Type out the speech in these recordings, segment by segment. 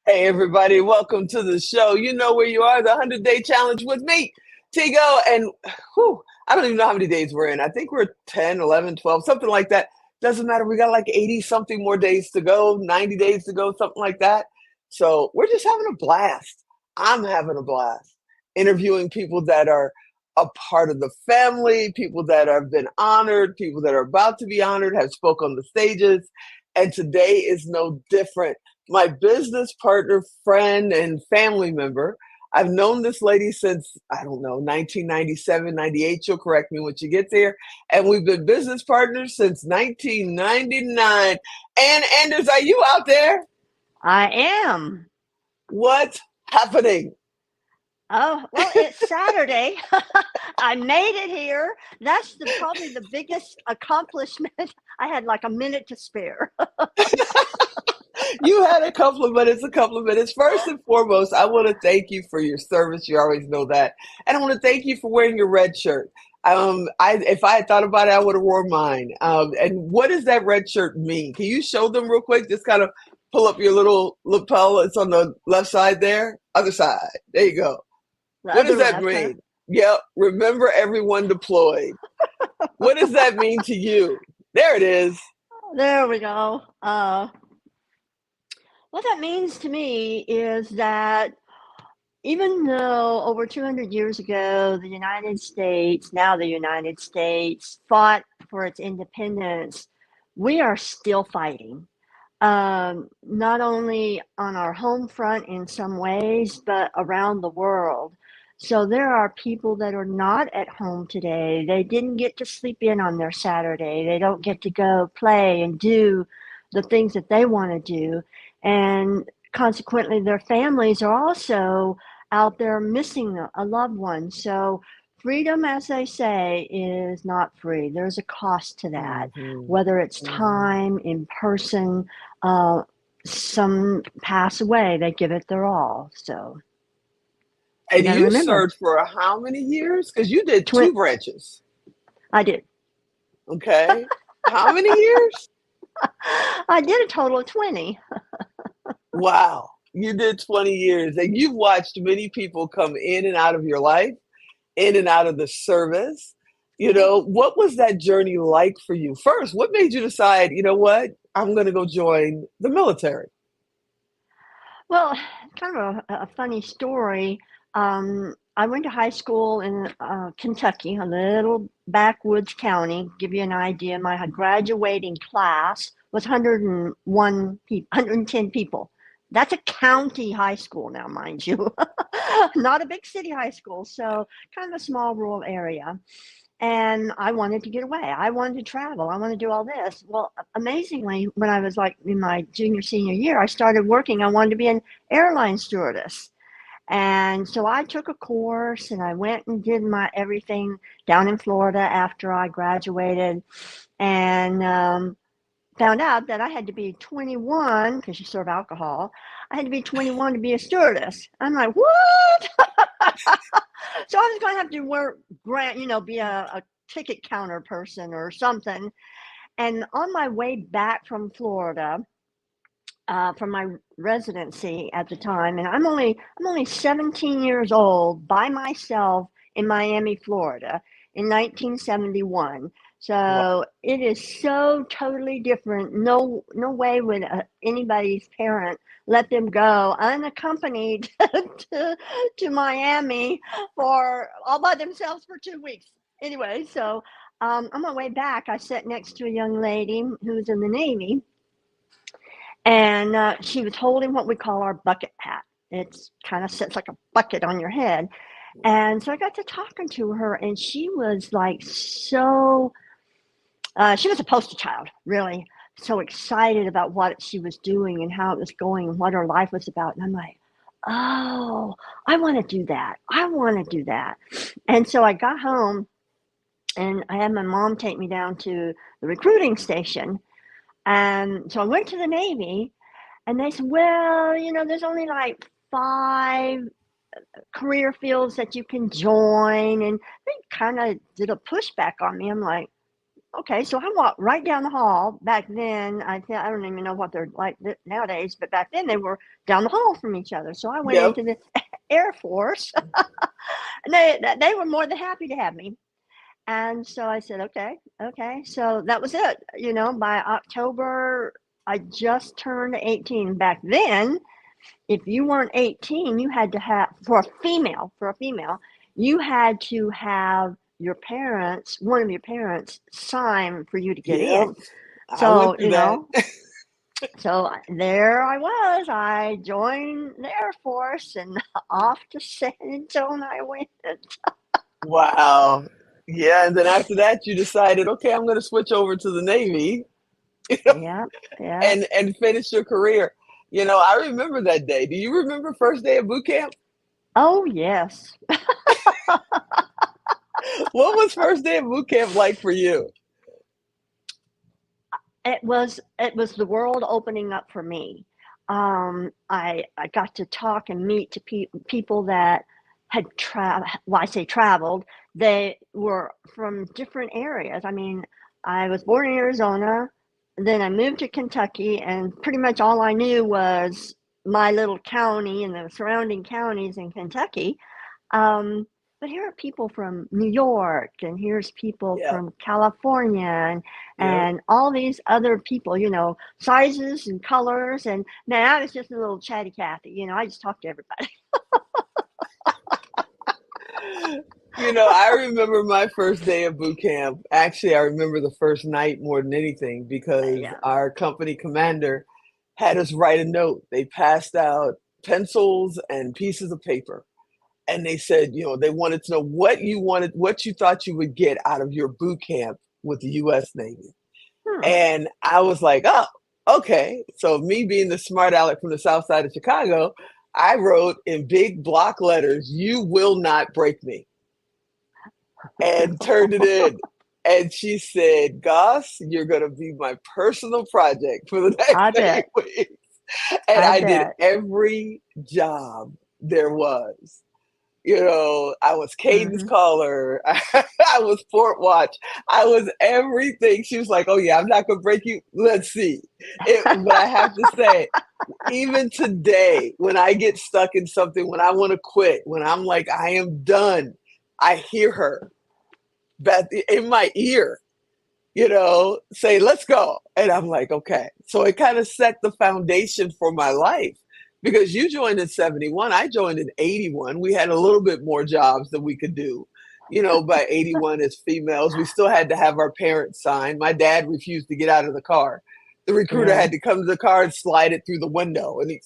Hey everybody, welcome to the show. You know where you are, the 100-day challenge with me, Tigo. And whew, I don't even know how many days we're in. I think we're 10, 11, 12, something like that. Doesn't matter. We got like 80 something more days to go, 90 days to go, something like that. So we're just having a blast. I'm having a blast interviewing people that are a part of the family, people that have been honored, people that are about to be honored, have spoke on the stages. And today is no different. My business partner, friend, and family member. I've known this lady since, I don't know, 1997, 98. You'll correct me when she gets here. And we've been business partners since 1999. And Anders, are you out there? I am. What's happening? Oh, well, it's Saturday. I made it here. That's probably the biggest accomplishment. I had like a minute to spare. You had a couple of minutes, a couple of minutes. First and foremost, I want to thank you for your service. You always know that. And I want to thank you for wearing your red shirt. If I had thought about it, I would have worn mine. And what does that red shirt mean? Can you show them real quick? Just kind of pull up your little lapel. It's on the left side there, other side. There you go. The What does other that left, huh? mean? Yep. Remember everyone deployed. What does that mean to you? There it is. There we go. What that means to me is that even though over 200 years ago, the United States, now the United States, fought for its independence, we are still fighting. Not only on our home front in some ways, but around the world. So there are people that are not at home today. They didn't get to sleep in on their Saturday. They don't get to go play and do the things that they want to do. And consequently, their families are also out there missing a loved one. So freedom, as they say, is not free. There's a cost to that, Hmm. whether it's Hmm. time, in person, uh, some pass away, they give it their all. So you And got to you remember, served for how many years? Because you did twin. two branches. I did. Okay. How many years? I did a total of 20. Wow. You did 20 years. And you've watched many people come in and out of your life, in and out of the service. What was that journey like for you? First, what made you decide, you know what? I'm going to go join the military. Well, kind of a funny story. I went to high school in Kentucky, a little backwoods county. Give you an idea, my graduating class was 101 people, 110 people. That's a county high school now, mind you, not a big city high school. So kind of a small rural area. And I wanted to get away. I wanted to travel. I wanted to do all this. Well, amazingly, when I was like in my junior, senior year, I started working. I wanted to be an airline stewardess. And so I took a course and I went and did my everything down in Florida after I graduated and found out that I had to be 21 because you serve alcohol. I had to be 21 to be a stewardess. I'm like, what? So I was going to have to work, grant, be a ticket counter person or something. And on my way back from Florida, from my residency at the time, and I'm only 17 years old by myself in Miami, Florida, in 1971. Wow. So it is so totally different. No way would anybody's parent let them go unaccompanied to Miami for all by themselves for 2 weeks. Anyway, so on my way back, I sat next to a young lady who was in the Navy, and she was holding what we call our bucket hat. It's kind of sits like a bucket on your head. And so I got to talking to her, and she was like she was a poster child, really. So excited about what she was doing and how it was going and what her life was about. And I'm like, oh, I want to do that. I want to do that. And so I got home and I had my mom take me down to the recruiting station. And so I went to the Navy. And they said, well, there's only like 5 career fields that you can join. And they kind of did a pushback on me. I'm like, Okay, so I walked right down the hall. Back then, I don't even know what they're like nowadays, but back then they were down the hall from each other. So I went Yep. into the Air Force, and they were more than happy to have me. And so I said, okay, okay. So that was it. By October, I just turned 18. Back then, if you weren't 18, you had to have, for a female, you had to have one of your parents sign for you to get Yep. in. I went So, through that. so there I was. I joined the Air Force and off to San Antonio I went. Wow. Yeah, and then after that, you decided, okay, I'm going to switch over to the Navy Yeah, yeah. and finish your career. I remember that day. Do you remember first day of boot camp? Oh, yes. What was first day of boot camp like for you? It was the world opening up for me. I got to talk and meet to people that had well, I say traveled. They were from different areas. I mean, I was born in Arizona, then I moved to Kentucky, and pretty much all I knew was my little county and the surrounding counties in Kentucky. Um, but here are people from New York, and here's people Yeah. from California, Yep. and all these other people, sizes and colors. And man, I was just a little chatty Cathy. I just talked to everybody. I remember my first day of boot camp. Actually, I remember the first night more than anything because Yeah, our company commander had us write a note. They passed out pencils and pieces of paper. And they said, they wanted to know what you thought you would get out of your boot camp with the US Navy. hmm. And I was like, oh, okay. So me being the smart aleck from the south side of Chicago, I wrote in big block letters, "You will not break me," and turned it in. And she said, "Goss, you're going to be my personal project for the next I 8 weeks." And I I did bet. every job there was. I was cadence Hmm. caller. I was port watch. I was everything. She was like, "Oh yeah, I'm not gonna break you. Let's see." But I have to say, even today, when I get stuck in something, when I want to quit, when I'm like, I am done, I hear her in my ear, say, "Let's go." And I'm like, okay. So it kind of set the foundation for my life because you joined in 71. I joined in 81. We had a little bit more jobs than we could do. By 81 as females, we still had to have our parents sign. My dad refused to get out of the car. The recruiter Yeah. had to come to the car and slide it through the window and he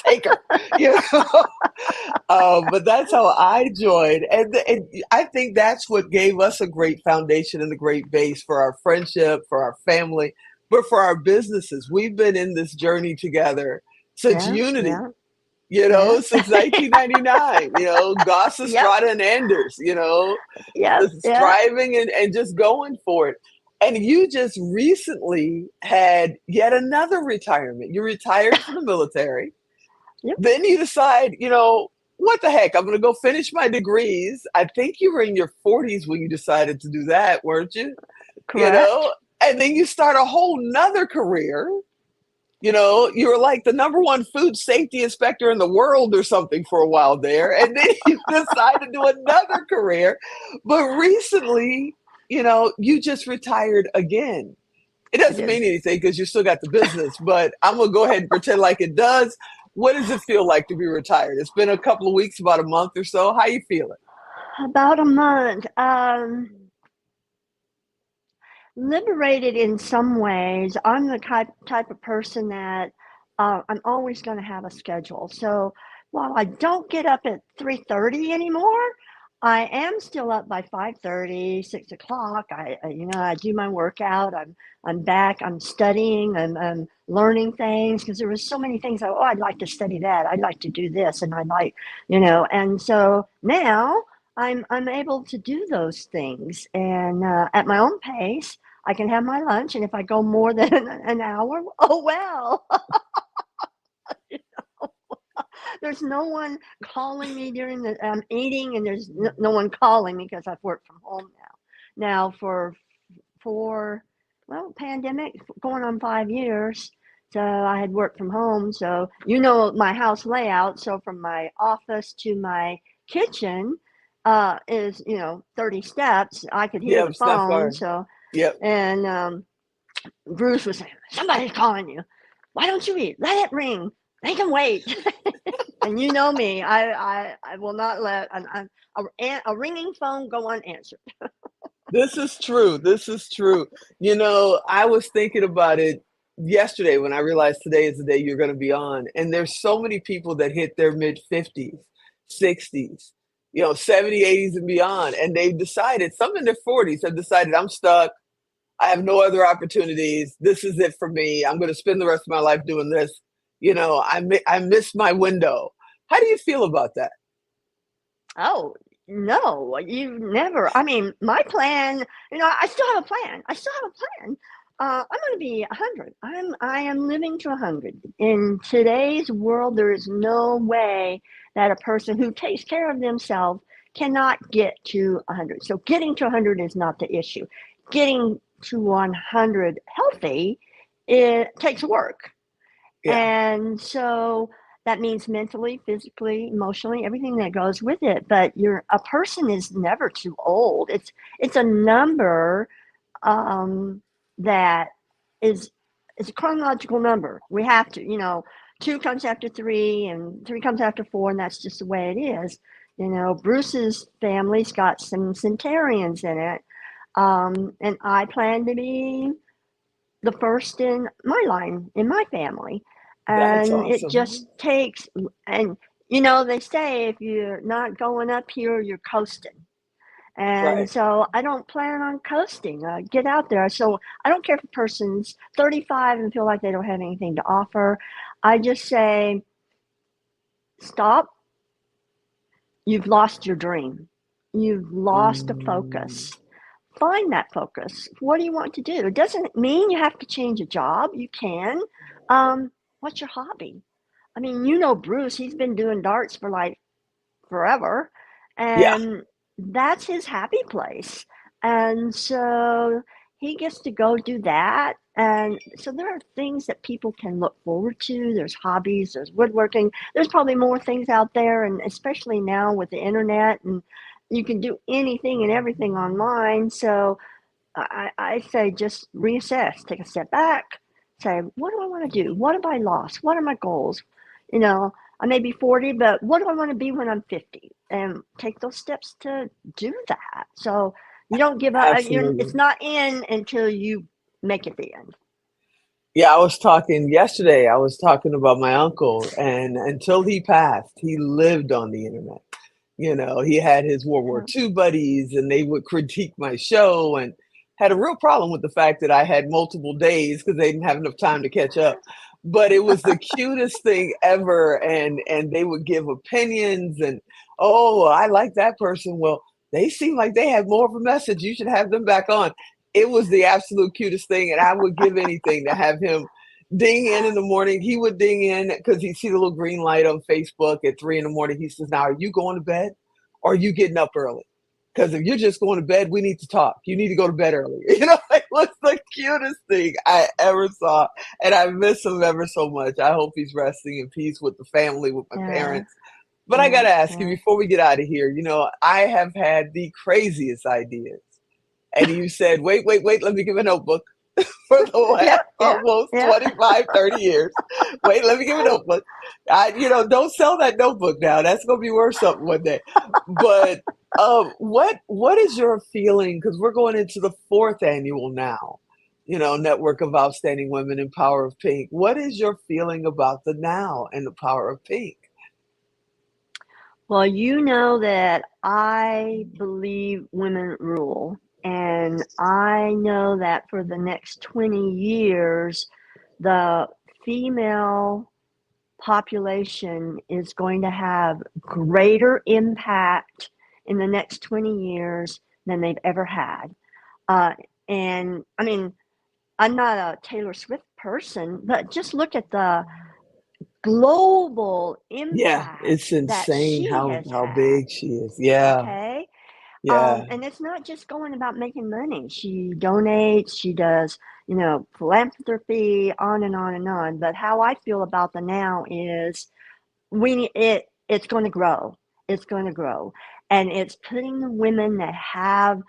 take her, you know. But that's how I joined, and I think that's what gave us a great foundation and a great base for our friendship, for our family, but for our businesses. We've been in this journey together since Yeah. Unity, Yeah. Yeah. since 1999. Goss, Yep. Estrada, and Anders. Yep. Yep. Striving and just going for it. And you just recently had yet another retirement. You retired from the military, Yep. then you decide, what the heck? I'm going to go finish my degrees. I think you were in your 40s when you decided to do that, weren't you? You Correct. know, and then you start a whole nother career. You were like the number one food safety inspector in the world or something for a while there. And then you decide to do another career. But recently, you just retired again. It I doesn't did. mean anything because you still got the business, but I'm gonna go ahead and pretend like it does. What does it feel like to be retired? It's been a couple of weeks, about a month or so. How you feeling? About a month. Liberated in some ways. I'm the type of person that I'm always going to have a schedule. So while I don't get up at 3:30 anymore, I am still up by 5:30, 6 o'clock. I do my workout. I'm back. I'm studying. I'm learning things because there was so many things. I'd like to study that. I'd like to do this, and I'd like, And so now I'm able to do those things, and at my own pace. I can have my lunch, and if I go more than an hour, oh well. There's no one calling me during the eating, and there's no one calling me because I've worked from home now for for, well, pandemic going on 5 years. So I had worked from home. So, my house layout. So from my office to my kitchen is, 30 steps. I could hear Yeah, the it's not phone. far. So, Yep. and Bruce was saying, somebody's calling you. Why don't you eat? Let it ring. They can wait. And you know me, I will not let a ringing phone go unanswered. This is true. This is true. I was thinking about it yesterday when I realized today is the day you're going to be on. And there's so many people that hit their mid 50s, 60s, 70, 80s and beyond. And they've decided, some in their 40s have decided, I'm stuck. I have no other opportunities. This is it for me. I'm going to spend the rest of my life doing this. I missed my window. How do you feel about that? Oh, no, you never. I mean, my plan, I still have a plan. I still have a plan. I'm going to be 100. I am living to 100. In today's world, there is no way that a person who takes care of themselves cannot get to 100. So getting to 100 is not the issue. Getting to 100 healthy, it takes work. Yeah, And so that means mentally, physically, emotionally, everything that goes with it. But a person is never too old. It's a number that is it's a chronological number. We have to, two comes after three and three comes after four, and that's just the way it is. Bruce's family's got some centenarians in it. And I plan to be the first in my line, in my family. that's And it awesome. just takes, and they say if you're not going up here, you're coasting. And Right. so I don't plan on coasting. Get out there. So I don't care if a person's 35 and feel like they don't have anything to offer. I just say, stop. You've lost your dream. You've lost a Mm, focus. Find that focus. What do you want to do? It doesn't mean you have to change a job. You can. What's your hobby? I mean, Bruce, he's been doing darts for like forever, yeah, and that's his happy place. And so he gets to go do that. And so there are things that people can look forward to. There's hobbies, there's woodworking, there's probably more things out there. And especially now with the internet, and you can do anything and everything online. So I say just reassess, take a step back, say, what do I want to do? What have I lost? What are my goals? You know, I may be 40, but what do I want to be when I'm 50? And take those steps to do that. So you don't give up. It's absolutely. not in until you make it the end. Yeah, I was talking yesterday. I was talking about my uncle, and until he passed, he lived on the internet. He had his World War Yeah. II buddies, and they would critique my show and had a real problem with the fact that I had multiple days because they didn't have enough time to catch up. But it was the cutest thing ever, and they would give opinions and, oh, I like that person. Well, they seem like they have more of a message. You should have them back on. It was the absolute cutest thing, and I would give anything to have him ding in the morning. He would ding in because he'd see the little green light on Facebook at 3 in the morning. He says, "Now, are you going to bed or are you getting up early? Because if you're just going to bed, we need to talk. You need to go to bed early." It was the cutest thing I ever saw. And I miss him ever so much. I hope he's resting in peace with the family, with my Yeah. parents. But I got Yeah. to ask you Yeah. before we get out of here, I have had the craziest ideas. And you said, wait, wait, wait, let me give a notebook for the Yeah. last Yeah. almost Yeah. 25, 30 years. Wait, let me give a notebook. Don't sell that notebook now. That's going to be worth something one day. But what is your feeling? Because we're going into the fourth annual now, Network of Outstanding Women in Power of Pink. What is your feeling about the now and the power of pink? Well, you know that I believe women rule. And I know that for the next 20 years, the female population is going to have greater impact in the next 20 years than they've ever had. Uh, and I mean, I'm not a Taylor Swift person, but just look at the global Yeah, it's impact that insane she how has how had. big she is. Yeah. Okay. Yeah. And it's not just going about making money. She donates, she does, philanthropy, on and on and on. But how I feel about the now is it's going to grow. It's going to grow. And it's putting the women that have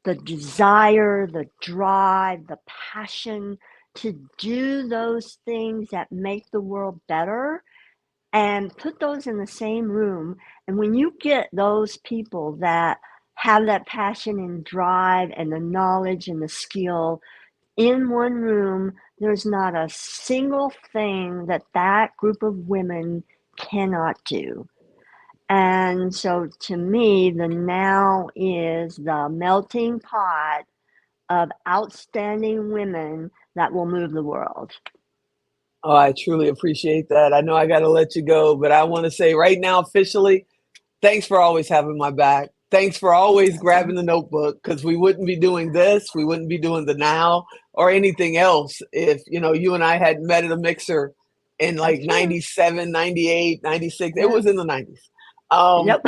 the desire, the drive, the passion to do those things that make the world better and put those in the same room. And when you get those people that have that passion and drive and the knowledge and the skill in one room, there's not a single thing that that group of women cannot do. And so to me, the now is the melting pot of outstanding women that will move the world. Oh, I truly appreciate that. I know I got to let you go, but I want to say right now, officially, thanks for always having my back. Thanks for always grabbing the notebook, because we wouldn't be doing this. We wouldn't be doing the now or anything else if, you and I had met at a mixer in like That's true. 97, 98, 96. It Yeah. was in the 90s. Yep.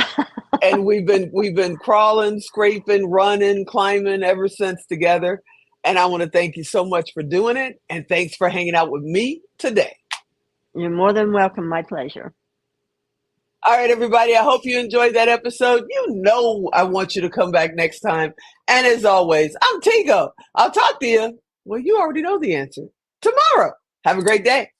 And we've been crawling, scraping, running, climbing ever since together. And I want to thank you so much for doing it. And thanks for hanging out with me today. You're more than welcome. My pleasure. All right, everybody. I hope you enjoyed that episode. I want you to come back next time. And as always, I'm Tigo. I'll talk to you. Well, you already know the answer. Tomorrow. Have a great day.